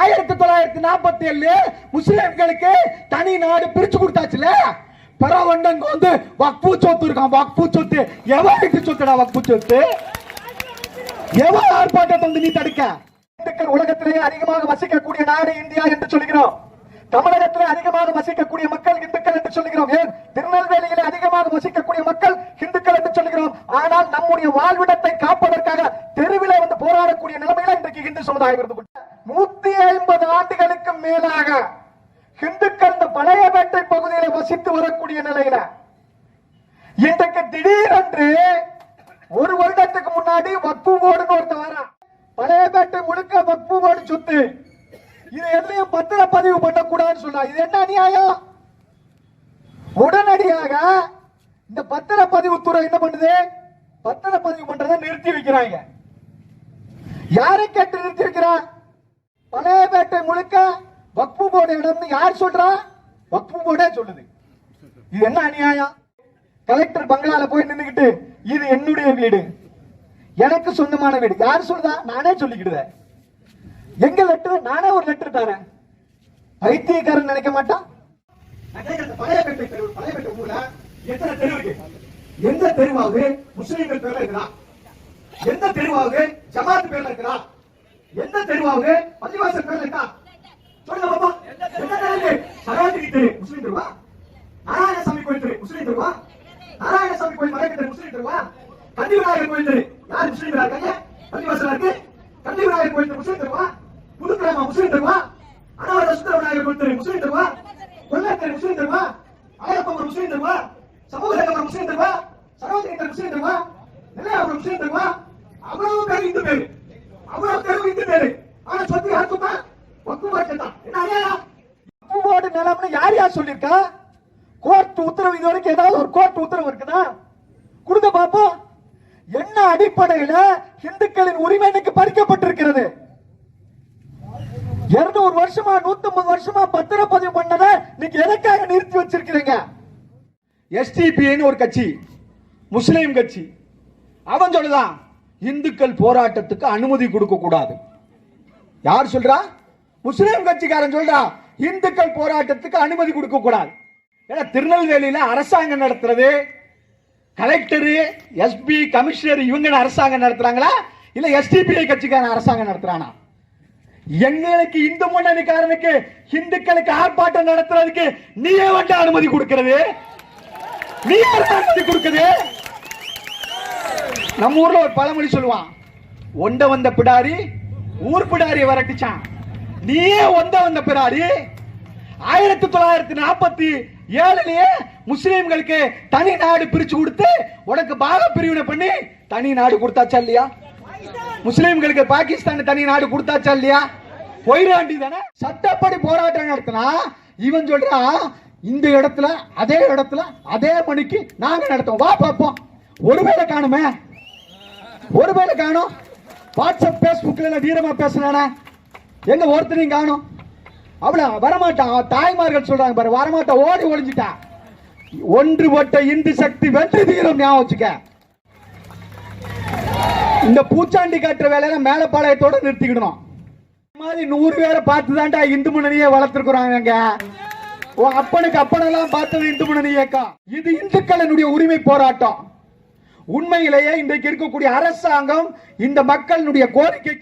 1947 முஸ்லிம்களுக்கு தனி நாடு பிரிச்சு கொடுத்தாச்சுல. பரவண்டங்க வந்து வக்ஃபு சொத்து இருக்கான். வக்ஃபு சொத்து எவருக்கு சொத்துடா? வக்ஃபு சொத்து எவ்வளவு ஆர்ப்பாட்டத்தை வந்து நீ தடுக்க? இந்துக்கள் உலகத்திலேயே அதிகமாக வசிக்கக்கூடிய நாடு இந்தியா என்று சொல்லுகிறோம். தமிழகத்திலே அதிகமாக வசிக்கக்கூடிய மக்கள் இந்துக்கள் என்று சொல்லுகிறோம். ஏன் திருநெல்வேலியிலே அதிகமாக வசிக்கக்கூடிய மக்கள் இந்துக்கள் என்று சொல்லுகிறோம். ஆனால் நம்முடைய வாழ்விடத்தை காப்பதற்காக தெருவிலே வந்து போராடக்கூடிய நிலைமையில இன்றைக்கு இந்து சமுதாயம் இருந்து 150 ஆண்டுகளுக்கு மேலாக இந்துக்கள் இந்த பழையபேட்டை பகுதியில் வசித்து வரக்கூடிய நிலையில இன்றைக்கு திடீரென்று ஒரு வருடத்துக்கு முன்னாடி வக்ஃபு போர்டுன்னு ஒருத்தர் வரான். பழையபேட்டை முழுக்க வக்ஃபு போர்டு சொத்து, இது எதுலயும் பத்திரப்பதிவு பண்ணக்கூடாதுன்னு சொன்னா இது என்ன அநியாயம்? உடனடியாக இந்த பத்திரப்பதிவு துறை என்ன பண்ணுது? பத்திரப்பதிவு பண்றதை நிறுத்தி வைக்கிறாங்க. யாரை கேட்டு நிறுத்தி வைக்கிறான்? பழையபேட்டை முழுக்க வக்ஃபு போர்டு இடம் யார் சொல்றா? வக்ஃபு போர்டே சொல்லுது. இது என்ன அநியாயம்? கலெக்டர் பங்களால போய் நின்னுக்கிட்டு இது என்னுடைய வீடு, எனக்கு சொந்தமான வீடு யார் சொல்றா? நானே சொல்லிக்கிடுவேன். எங்க லெட்டர்? நானே ஒரு லெட்டர் தரேன். பைத்தியக்காரன் நினைக்க மாட்டான். பழையபேட்டை ஊர்ல எத்தனை தெரு இருக்கு? எந்த தெருவாவது முஸ்லீம்கள் பேர்ல இருக்கிறா? எந்த தெருவாவது ஜமாத் பேர்ல இருக்கிறா? எந்த தெருவாவது பள்ளிவாசல் பேர்ல இருக்கா? சொல்லுங்க பாப்பா. எந்த தெரு? சரவணகிரி தெரு முஸ்லீம் தெருவா? நாராயணசாமி கோயில் தெரு முஸ்லீம் தெருவா? நாராயணசாமி கோயில் மலைக்கு தெரு முஸ்லீம் தெருவா? கண்டி விநாயகர் கோயில் தெரு யார் முஸ்லீம் இருக்காங்க? பள்ளிவாசல் இருக்கு. கண்டி விநாயகர் கோயில் தெரு முஸ்லீம் தெருவா? புதுக்கிராம முஸ்லீம் தெருவா? அனவர சுந்தர விநாயகர் கோயில் தெரு முஸ்லீம் தெருவா? கொல்லை தெரு முஸ்லீம் தெருவா? அழகப்பவர் முஸ்லீம் தெருவா? சமூகநகர் முஸ்லீம் தெருவா? சரவணகிரி தெரு முஸ்லீம் தெருவா? நிலையாபுரம் முஸ்லீம் தெருவா? அவ்வளவு பேர் இந்து பேரு, அவ்வளவு பேர் இந்து பேரு. ஆனா சொத்து யார் சொன்னா? வக்ஃபு போர்டு தான். என்ன அநியாயம்? வக்ஃபு போர்டு நிலம்னு யார் யார் சொல்லிருக்கா? கோர்ட் உத்தரவு இது வரைக்கும் ஏதாவது ஒரு கோர்ட் உத்தரவு இருக்குதா? கொடுங்க பாப்போம். என்ன அடிப்படையில் இந்துக்களின் உரிமை இன்னைக்கு பறிக்கப்பட்டிருக்கிறது? 200 வருஷமா 150 வருஷமா பத்திரப்பதிவு பண்ணத நீங்க எதற்காக நிறுத்தி வச்சிருக்கீங்க? எஸ்டிபின்னு ஒரு கட்சி, முஸ்லீம் கட்சி, அவன் சொல்லுதான் இந்துக்கள் போராட்டத்துக்கு அனுமதி கொடுக்க கூடாது. யார் சொல்றா? முஸ்லீம் கட்சிக்காரன் சொல்றா இந்துக்கள் போராட்டத்துக்கு அனுமதி கொடுக்க கூடாது. ஏன்னா திருநெல்வேலியில அரசாங்கம் நடத்துறது கலெக்டர், எஸ்பி, கமிஷனர் இவங்க அரசாங்கம் நடத்துறாங்களா இல்ல எஸ்டிபிஐ கட்சிக்காரன் அரசாங்கம் நடத்துறானா? எங்களுக்கு இந்து முன்னணிக்காரனுக்கு இந்துக்களுக்கு ஆர்ப்பாட்டம் நடத்துறதுக்கு நீயே வந்து அனுமதி கொடுக்கிறது? நீ அனுமதி கொடுக்குது? நம்ம ஊர்ல ஒரு பழமொழி சொல்லுவான், ஒண்ட வந்த பிடாரி ஊர் பிடாரி வரட்டுச்சான். நீயே ஒண்ட வந்த பிடாரி. 1947 முஸ்லிம்களுக்கு தனி நாடு பிரிச்சு கொடுத்து உனக்கு பாக பிரிவினை பண்ணி தனி நாடு கொடுத்தாச்சா இல்லையா? முஸ்லிம்களுக்கு பாகிஸ்தான் தனி நாடு கொடுத்தாச்சா இல்லையா? போயிடாண்டி தானே. சட்டப்படி போராட்டம் நடத்தினா இவன் சொல்றான் இந்த இடத்துல அதே இடத்துல அதே மணிக்கு நாங்க நடத்தோம், வா பார்ப்போம். ஒருவேளை காணுமே, ஒருவேளை காணும். வாட்ஸ்அப் பேஸ்புக்ல வீரமா பேசுறானே எங்க ஒருத்தரையும் காணும். அவள வரமாட்டான். தாய்மார்கள் சொல்றாங்க பாரு, வரமாட்டா, ஓடி ஒளிஞ்சிட்டா. ஒன்றுபட்ட இந்து சக்தி வெற்றி தீரம். ஞாபகம் வச்சுக்க. இந்த பூச்சாண்டி காட்டுற வேலையில மேலப்பாளையத்தோட நிறுத்திக்கணும். மாதிரி 100 பேரை பார்த்துதான்டா இந்து முன்னணியை வளர்த்திருக்கிறாங்க. அப்பனுக்கு அப்பனெல்லாம் பார்த்தது இந்து முன்னணி இயக்கம். இது இந்துக்களினுடைய உரிமை போராட்டம். உண்மையிலேயே இன்றைக்கு இருக்கக்கூடிய அரசாங்கம் இந்த மக்களுடைய கோரிக்கைக்கு